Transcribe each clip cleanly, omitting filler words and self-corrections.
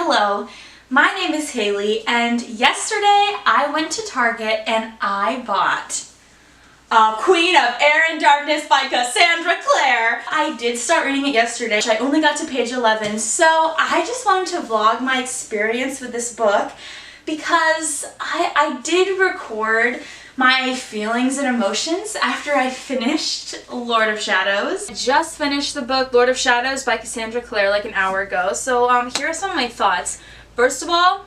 Hello, my name is Haley, and yesterday I went to Target and I bought Queen of Air and Darkness by Cassandra Clare. I did start reading it yesterday. I only got to page 11, so I just wanted to vlog my experience with this book because I did record my feelings and emotions after I finished Lord of Shadows. I just finished the book Lord of Shadows by Cassandra Clare like an hour ago, so here are some of my thoughts. First of all,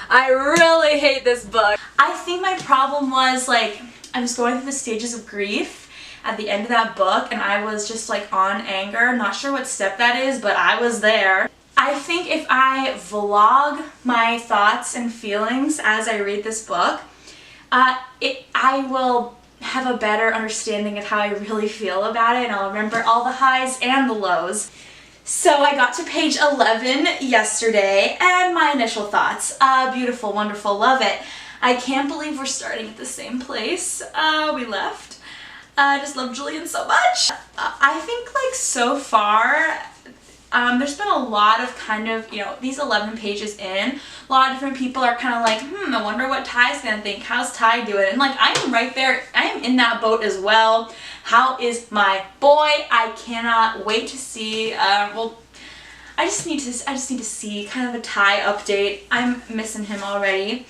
I really hate this book. I think my problem was I was going through the stages of grief at the end of that book and I was just on anger. Not sure what step that is, but I was there. I think if I vlog my thoughts and feelings as I read this book, I will have a better understanding of how I really feel about it, and I'll remember all the highs and the lows. So I got to page 11 yesterday, and my initial thoughts. Beautiful, wonderful, love it. I can't believe we're starting at the same place we left. I just love Julian so much. I think so far, there's been a lot of these 11 pages in, a lot of different people are I wonder what Ty's gonna think. How's Ty doing? And I am right there. I am in that boat as well. How is my boy? I cannot wait to see. Well, I just need to see kind of a Ty update. I'm missing him already.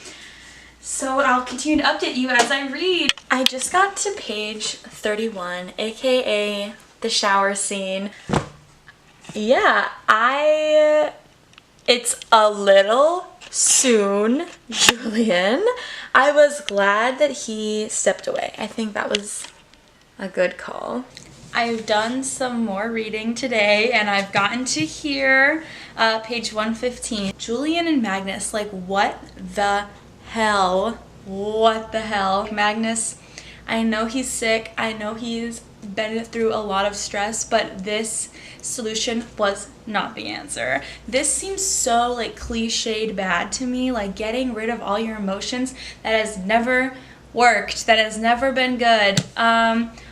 So I'll continue to update you as I read. I just got to page 31, aka the shower scene. Yeah, it's a little soon, Julian. I was glad that he stepped away. I think that was a good call. I've done some more reading today and I've gotten to here, page 115. Julian and Magnus, what the hell? What the hell? Magnus, I know he's sick. I know he's been through a lot of stress, but this solution was not the answer. This seems so cliched bad to me, getting rid of all your emotions. That has never worked. That has never been good.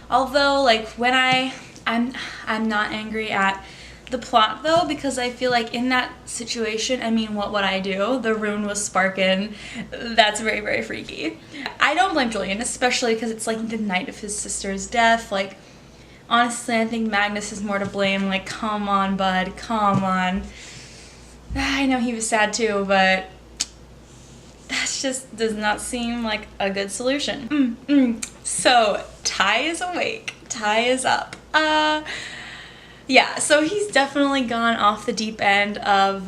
Although when I'm not angry at the plot though, because I feel in that situation, I mean, what would I do? The rune was sparking. That's very, very freaky. I don't blame Julian, especially because it's the night of his sister's death. Honestly, I think Magnus is more to blame. Come on, bud, come on. I know he was sad too, but that just does not seem like a good solution. So, Ty is awake. Ty is up. Yeah, so he's definitely gone off the deep end of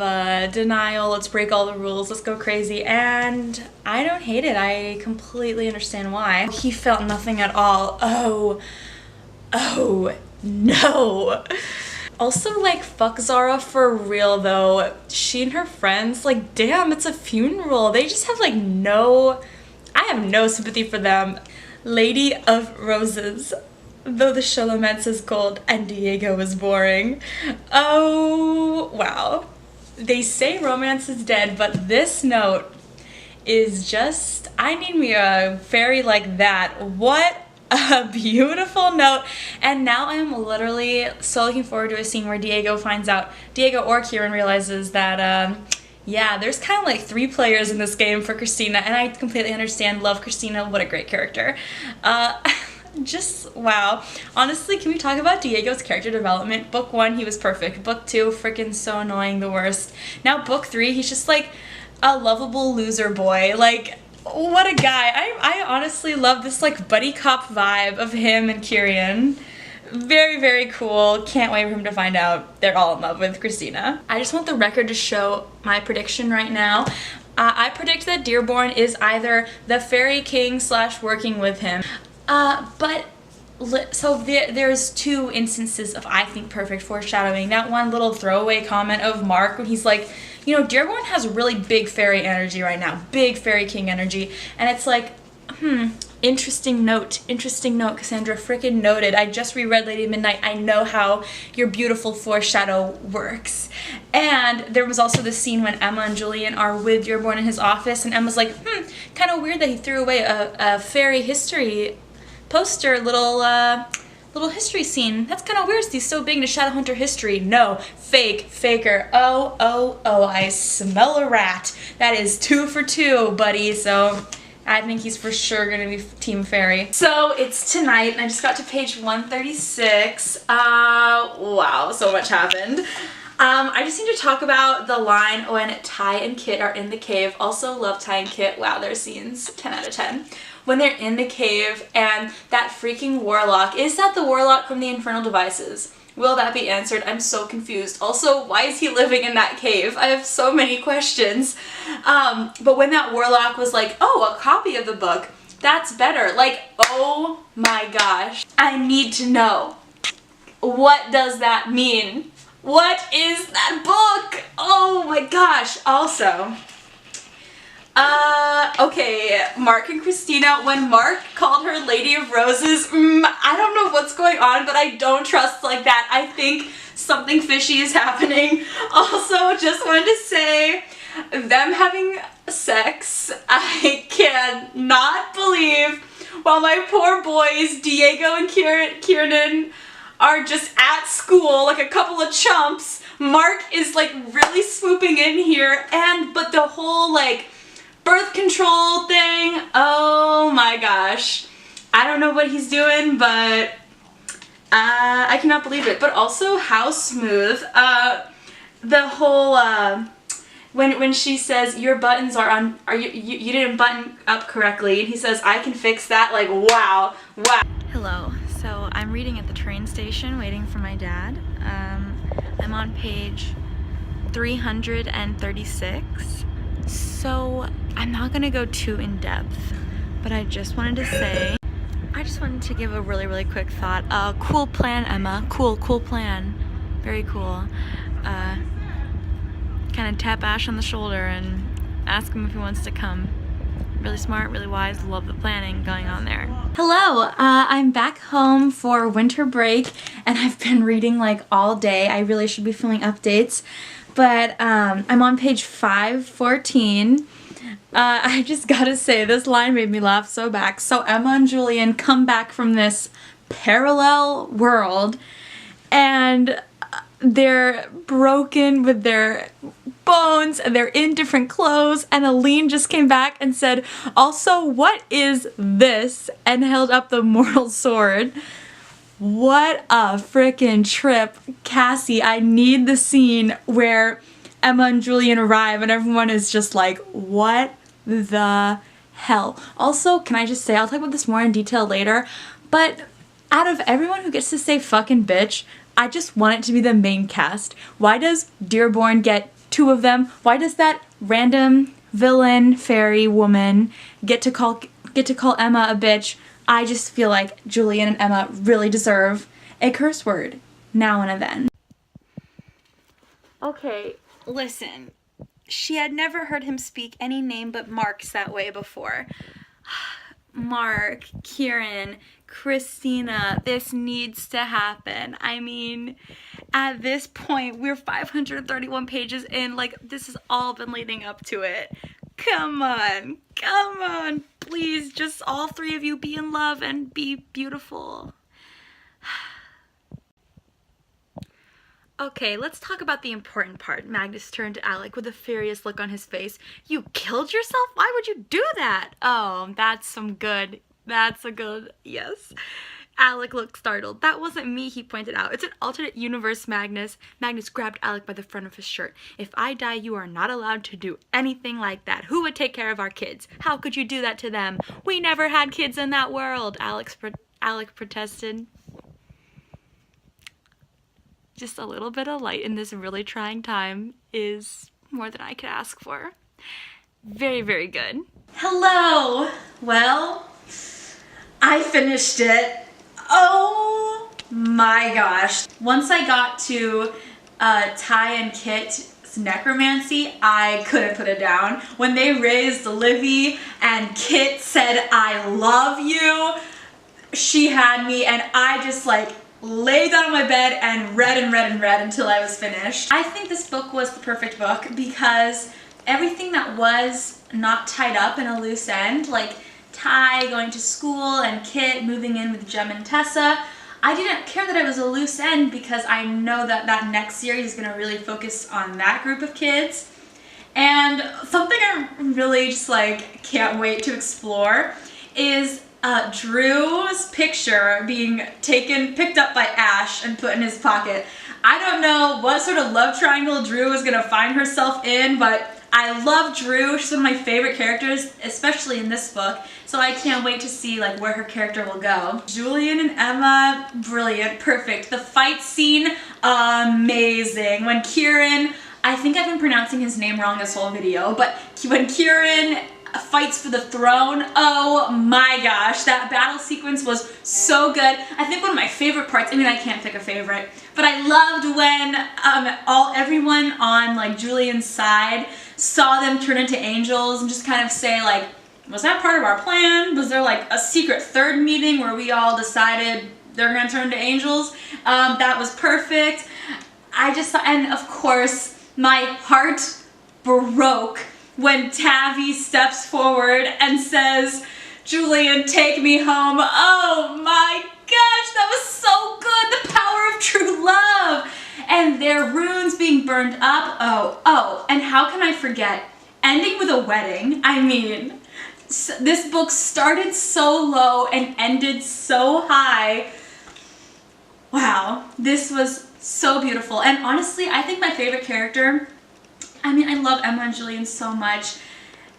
denial. Let's break all the rules. Let's go crazy. And I don't hate it. I completely understand why. He felt nothing at all. Oh, no. Also, fuck Zara for real, though. She and her friends, damn, it's a funeral. They just have, I have no sympathy for them. Lady of Roses. Though the Shalomance is gold and Diego is boring. Oh, wow. They say romance is dead, but this note is just, I need me a fairy like that. What a beautiful note. And now I'm literally so looking forward to a scene where Diego or Kieran realizes that, yeah, there's kind of 3 players in this game for Christina, and I completely understand, love Christina, what a great character. Just wow. Honestly, can we talk about Diego's character development? Book 1, he was perfect. Book 2, freaking so annoying, the worst. Now book 3, he's just a lovable loser boy. What a guy. I honestly love this buddy cop vibe of him and Kieran. Very, very cool. Can't wait for him to find out they're all in love with Christina. I just want the record to show my prediction right now. I predict that Dearborn is either the fairy king / working with him. So there's 2 instances of, I think, perfect foreshadowing. That one little throwaway comment of Mark when he's Dearborn has really big fairy energy right now, big fairy king energy, and it's interesting note, Cassandra freaking noted. I just reread Lady Midnight. I know how your beautiful foreshadow works. And there was also this scene when Emma and Julian are with Dearborn in his office, and Emma's kind of weird that he threw away a fairy history poster, little little history scene. That's kind of weird. He's so big into Shadowhunter history. No, faker. Oh, I smell a rat. That is 2 for 2, buddy. So I think he's for sure gonna be Team Fairy. So it's tonight, and I just got to page 136. Wow, so much happened. I just need to talk about the line when Ty and Kit are in the cave. Also love Ty and Kit. Wow, their scenes, 10 out of 10. When they're in the cave and that freaking warlock, is that the warlock from the Infernal Devices? Will that be answered? I'm so confused. Also, why is he living in that cave? I have so many questions. But when that warlock was like, oh, a copy of the book, that's better. Like, oh my gosh. I need to know. What does that mean? What is that book? Oh my gosh. Also, okay, Mark and Christina, when Mark called her Lady of Roses, I don't know what's going on, but I don't trust like that. I think something fishy is happening. Also, just wanted to say, them having sex, I cannot believe, while my poor boys, Diego and Kieran, are just at school like a couple of chumps, Mark is like really swooping in here, but the whole like birth control thing, oh my gosh. I don't know what he's doing, but I cannot believe it. But also how smooth. The whole when she says your buttons are on, you didn't button up correctly, and he says I can fix that, like wow. Hello. So I'm reading at the train station waiting for my dad. I'm on page 336. So I'm not gonna go too in depth, but I just wanted to say, I just wanted to give a really quick thought. Cool plan, Emma. Cool plan. Very cool. Kind of tap Ash on the shoulder and ask him if he wants to come. Really smart, really wise, love the planning going on there. Hello, I'm back home for winter break, and I've been reading like all day. I really should be filming updates, but I'm on page 514. I just gotta say, this line made me laugh so back. So Emma and Julian come back from this parallel world, and they're broken with their bones, and they're in different clothes, and Aline just came back and said, also, what is this? And held up the mortal sword. What a frickin' trip. Cassie, I need the scene where Emma and Julian arrive and everyone is just like, what the hell? Also, can I just say, I'll talk about this more in detail later, but out of everyone who gets to say fucking bitch, I just want it to be the main cast. Why does Dearborn get 2 of them? Why does that random villain fairy woman get to call Emma a bitch? I just feel like Julian and Emma really deserve a curse word now and then. Okay, listen. She had never heard him speak any name but Mark's that way before. Mark, Kieran, Christina, this needs to happen. I mean, at this point, we're 531 pages in, like, this has all been leading up to it. Come on, please, just all 3 of you be in love and be beautiful. Okay, let's talk about the important part. Magnus turned to Alec with a furious look on his face. You killed yourself? Why would you do that? Oh, that's a good, yes. Alec looked startled. That wasn't me, he pointed out. It's an alternate universe, Magnus. Magnus grabbed Alec by the front of his shirt. If I die, you are not allowed to do anything like that. Who would take care of our kids? How could you do that to them? We never had kids in that world, Alec protested. Just a little bit of light in this really trying time is more than I could ask for. Very good. Hello! Well, I finished it. Oh my gosh. Once I got to Ty and Kit's necromancy, I couldn't put it down. When they raised Livy and Kit said, I love you, she had me, and I just like laid down on my bed and read until I was finished. I think this book was the perfect book because everything that was not tied up in a loose end, like Ty going to school and Kit moving in with Jem and Tessa, I didn't care that it was a loose end because I know that that next series is going to really focus on that group of kids. And something I really just like can't wait to explore is Drew's picture being picked up by Ash and put in his pocket. I don't know what sort of love triangle Drew is gonna find herself in, but I love Drew. She's one of my favorite characters, especially in this book. So I can't wait to see like where her character will go. Julian and Emma, brilliant, perfect. The fight scene, amazing. When Kieran, I think I've been pronouncing his name wrong this whole video, but when Kieran fights for the throne, oh my gosh, that battle sequence was so good. I think one of my favorite parts, I mean I can't pick a favorite, but I loved when everyone on like Julian's side saw them turn into angels and just kind of say like, was that part of our plan? Was there like a secret third meeting where we all decided they're gonna turn into angels? That was perfect. And of course, my heart broke when Tavi steps forward and says, Julian, take me home. Oh my gosh, that was so good. The power of true love. And their runes being burned up. Oh, and how can I forget? Ending with a wedding. I mean, this book started so low and ended so high. Wow, this was so beautiful. And honestly, I think my favorite character, I mean, I love Emma and Julian so much.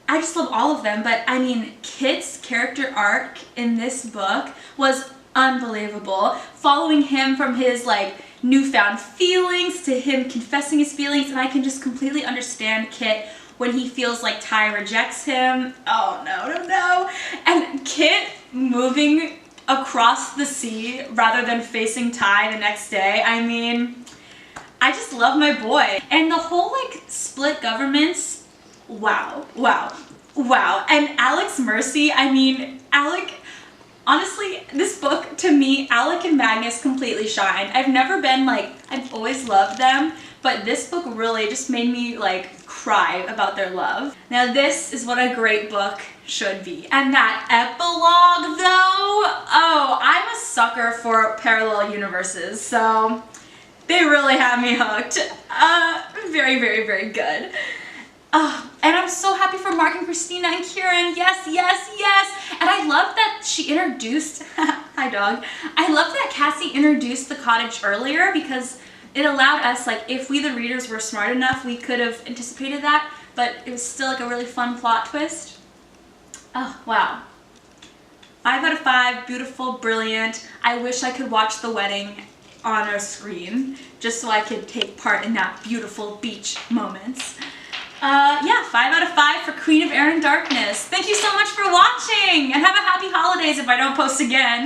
I just love all of them, but I mean, Kit's character arc in this book was unbelievable. Following him from his like newfound feelings to him confessing his feelings, and I can just completely understand Kit when he feels like Ty rejects him. Oh no. And Kit moving across the sea rather than facing Ty the next day. I mean, I just love my boy. And the whole like split governments, wow. And Alec's mercy, I mean, Alec, honestly, this book, to me, Alec and Magnus completely shined. I've never been like, I've always loved them, but this book really just made me like cry about their love. Now this is what a great book should be. And that epilogue though, oh, I'm a sucker for parallel universes, so they really have me hooked. Very good. And I'm so happy for Mark and Christina and Kieran. Yes. And I love that she introduced, hi dog. I love that Cassie introduced the cottage earlier because it allowed us, like, if we the readers were smart enough, we could have anticipated that, but it was still like a really fun plot twist. Oh, wow. 5 out of 5, beautiful, brilliant. I wish I could watch the wedding on a screen just so I could take part in that beautiful beach moments. Yeah, 5 out of 5 for Queen of Air and Darkness. Thank you so much for watching, and have a happy holidays if I don't post again.